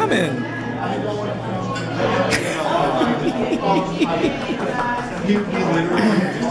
coming. He literally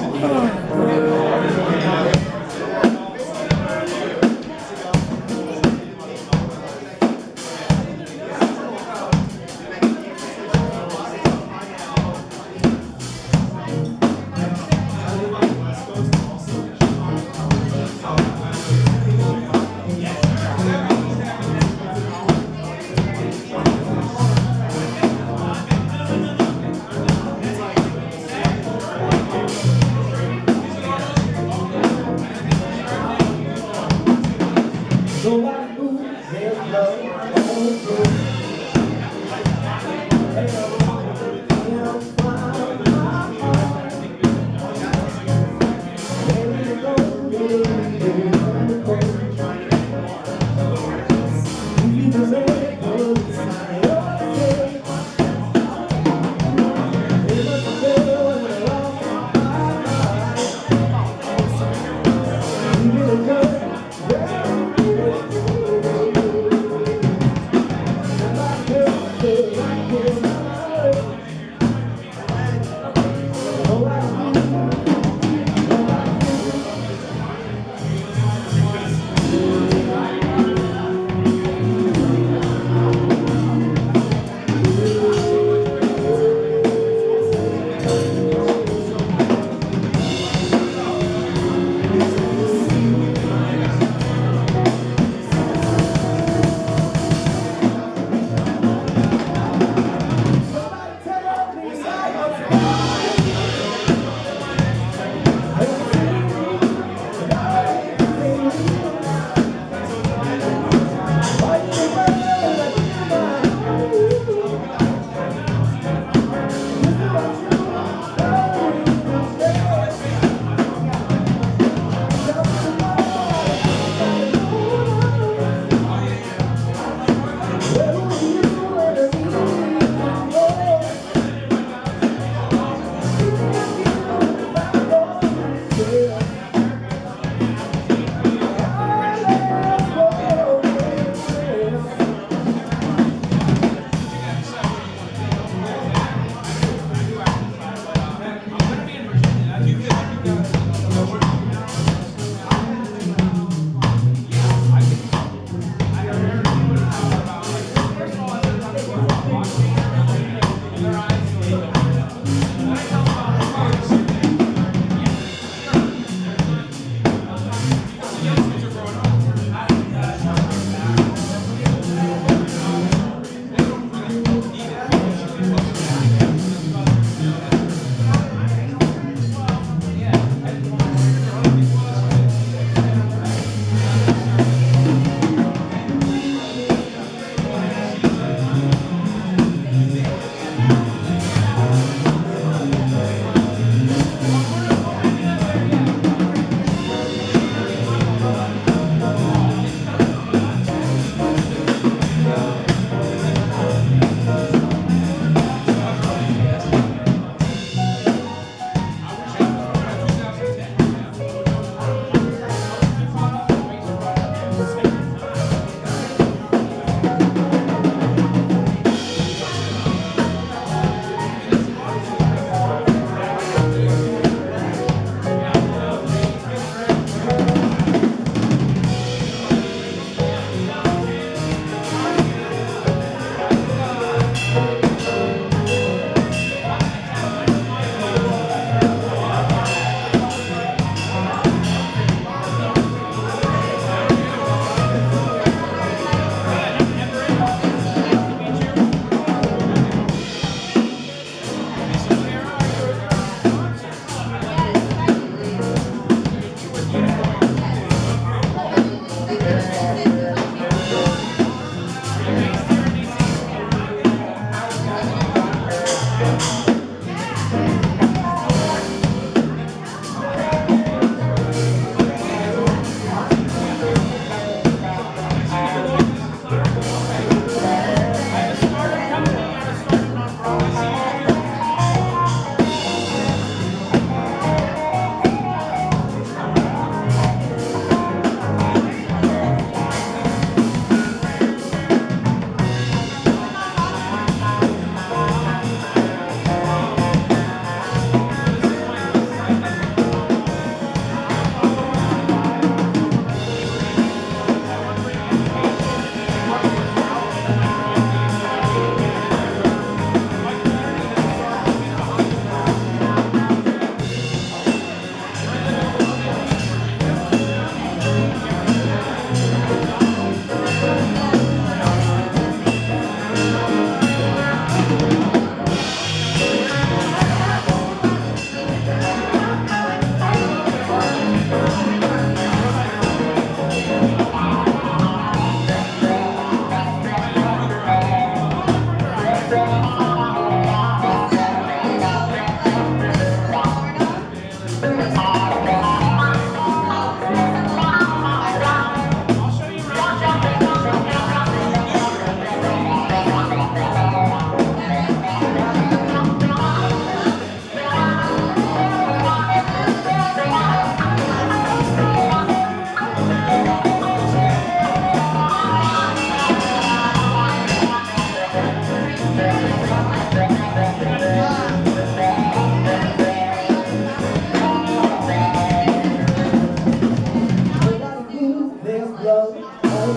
So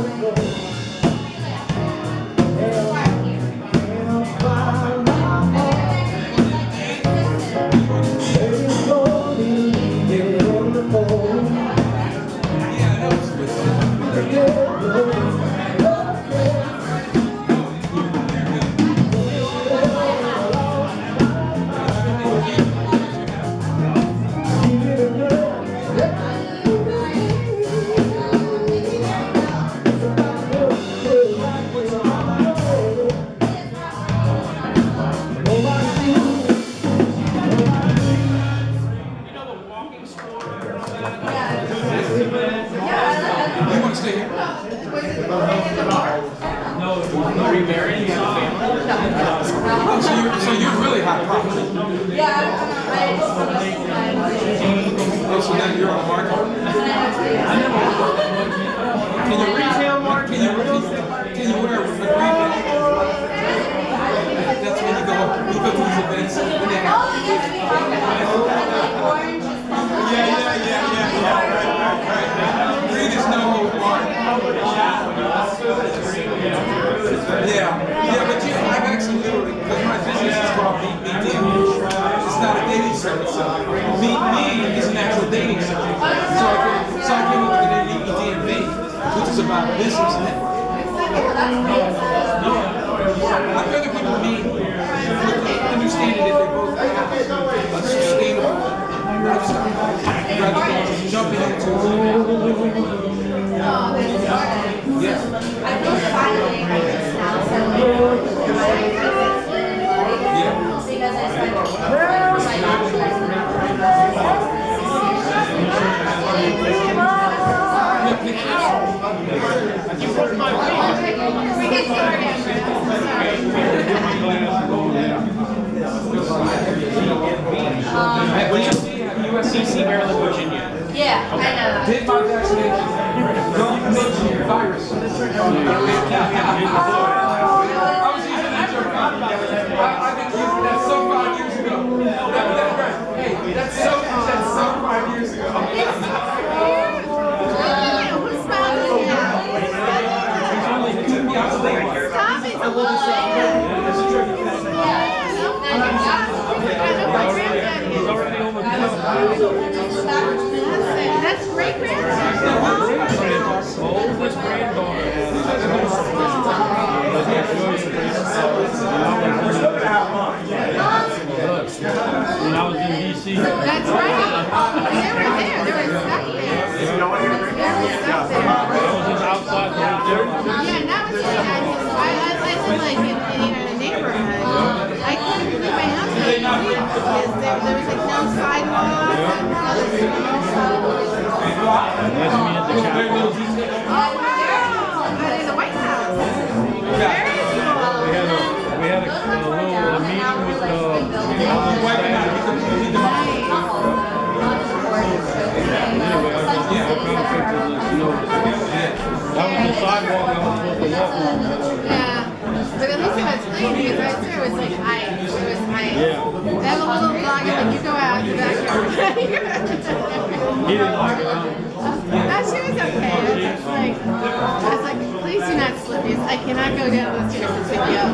you're really hot property. Yeah, Oh, so now you're on the market? Can you retail market? Can you wear a green? That's when you go to these events when they have. Right. Green is no art. Yeah, but I've actually literally, because my business is called Meet Me Deal. It's not a dating service. So Meet Me is an actual dating service. So I came up with the name Meet Me DMV, which is about business networking. I'd rather people meet, understanding that they're both a sustainable lifestyle, rather than just jumping into yeah. USCC, Maryland, Virginia. Yeah, okay. I know. Did my vaccination. Don't mention virus. I was using that joke. I've been using that so 5 years ago. Hey, that's so 5 years ago. That's great granddaughter. Oldest granddaughter. When I was in DC. That's right. They were there. They were stuck there. They were stuck there. I was just outside the hotel. Yeah, that was really nice. I live like in a neighborhood. I couldn't leave my house for like a week because there was like no sidewalk. That's me at the Capitol. Oh wow! In the White House. Very cool. We had a little meeting with the White House. Anyway, that was the sidewalk I was supposed to walk on. Yeah, but at least it was clean because right there it was like ice. It was ice. Yeah. They have a little vlog and you go out your backyard. He didn't like it. No, she was okay. I was like, please do not slip. I cannot go down those stairs to pick you up.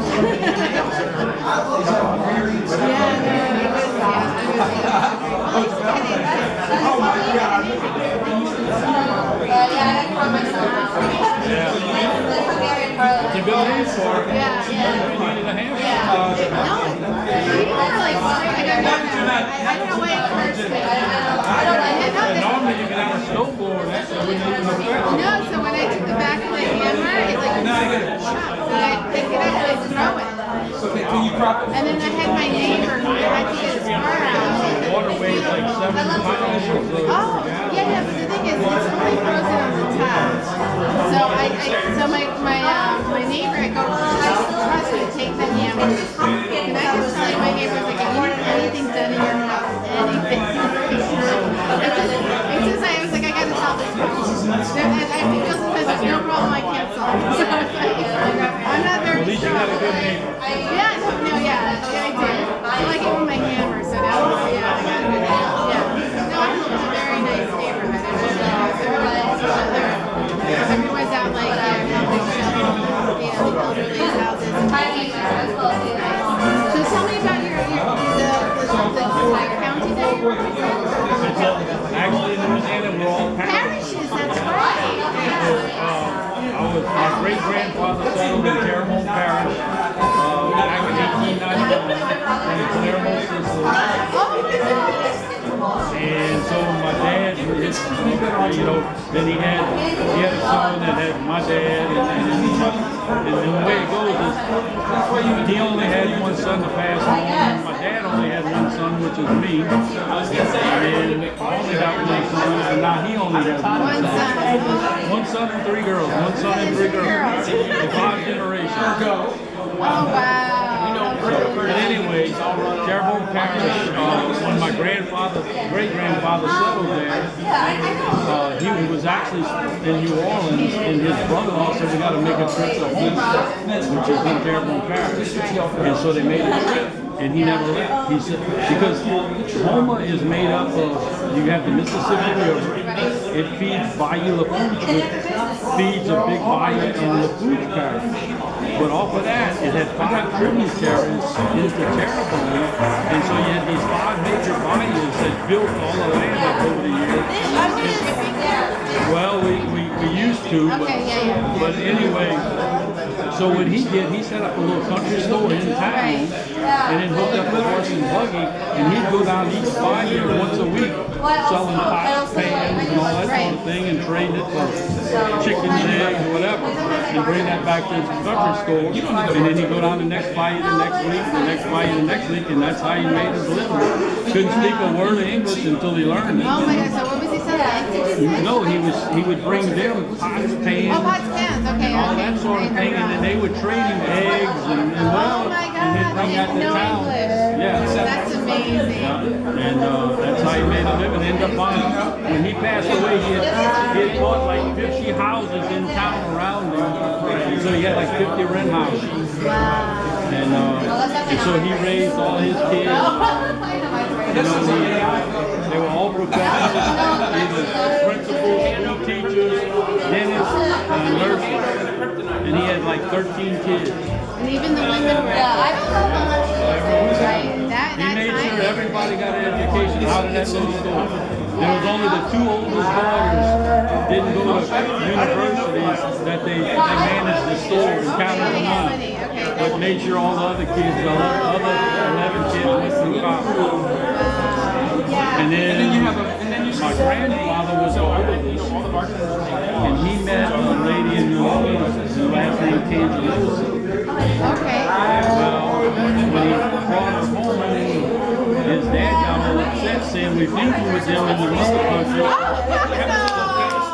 To go in for it. Yeah. You needed a hand. No, like, I don't know why it hurts me. Normally you can have a snowboard. That's wouldn't even affect. No, so when I took the back of my hammer, it like chopped. So I pick it up and I throw it. Okay, can you crop it? And then I had my neighbor who had to get his car out. Water weighs like 7 pounds. Oh, yeah, but the thing is, it's only frozen on the top. So my neighbor, I go, trust me, take the hammer. And I just tell you, my neighbor was like, if you need anything done in your house, anything. It's just, I was like, I gotta solve this problem. And I feel because there's no problem I can't solve. So it's like, I'm not very At least you had a good neighbor. Yeah, I did. I like it with my hammer, so that was, I got a good neighbor. Yeah. No, I live in a very nice neighborhood. Everyone's out like, you know, then he had a son that had my dad, and the way it goes is he only had one son to pass on. My dad only had one son, which is me, and I only got one son, and now he only has one son. One son and three girls. One son and three girls. The 5 generations. Oh, wow. But anyway, Terrebonne Parish, when my great-grandfather settled there, he was actually in New Orleans, and his brother-in-law said, we got to make a trip up east, which is in Terrebonne Parish. And so they made a trip, and he never left. He said, because Houma is made up of, you have the Mississippi River, it feeds Bayou Lafourche, which feeds a big bayou in Lafourche Parish. But off of that, it had 5 tributaries into Terrebonne, and so you had these 5 major bayous that built all the land up over the years. Well, we used to, but anyway, so what he did, he set up a little country store in town, and then hooked up a horse and buggy, and he'd go down each bayou once a week, selling pots, pans, and all that sort of thing, and trading it for chickens, eggs, or whatever, and bring that back to his country store, and then he'd go down the next bayou the next week, the next bayou the next week, and that's how he made his living. Couldn't speak a word of English until he learned it. Oh my God, so what was he selling? No, he would bring them pots, pans, Oh, pots, pans, okay. all that sort of thing, and then they would trade him eggs and Oh my and then God, bring that to no town. English. Yeah. That's amazing. And that's how he made a living. Ended up buying, when he passed away, he had bought like 50 houses in town around him. So he had like 50 rent houses. Wow. And so he raised all his kids. You know, they were all professionals, either principals, school teachers, dentists, nurses. And he had like 13 kids. And even the women were. Right. He made sure everybody got an education out of that little store. There was only the 2 oldest daughters didn't go to universities that they managed the store and counted the money. But made sure all the other kids, the other 11 kids went through college. And then you have my grandfather was the oldest, and he met a lady in New Orleans whose last name Tangelosa. Okay. Well, when he brought her home, his dad got all upset saying we feuded with them in the mother country.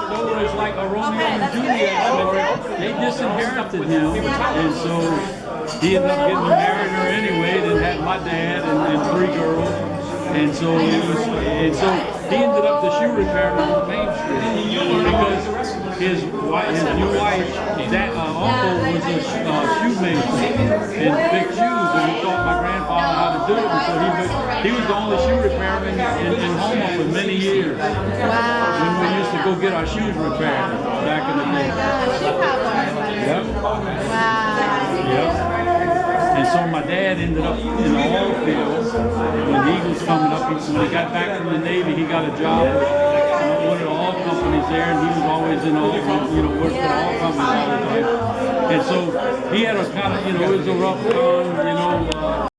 So it was like a Romeo and Juliet story. They disinherited him, and so he ended up getting married her anyway, then had my dad and 3 girls. And so he ended up the shoe repairman on Main Street because his new wife, that uncle was a shoemaker and fixed shoes, and he taught my grandfather how to do it. And so he was the only shoe repairman in Houma for many years. Wow. When we used to go get our shoes repaired back in the day. Yep. Wow. Yep. And so my dad ended up in the oil field. When he was coming up, when he got back from the Navy, he got a job with one of the oil companies there, and he was always in oil, worked for the oil companies all the time. And so he had a kind of, it was a rough time,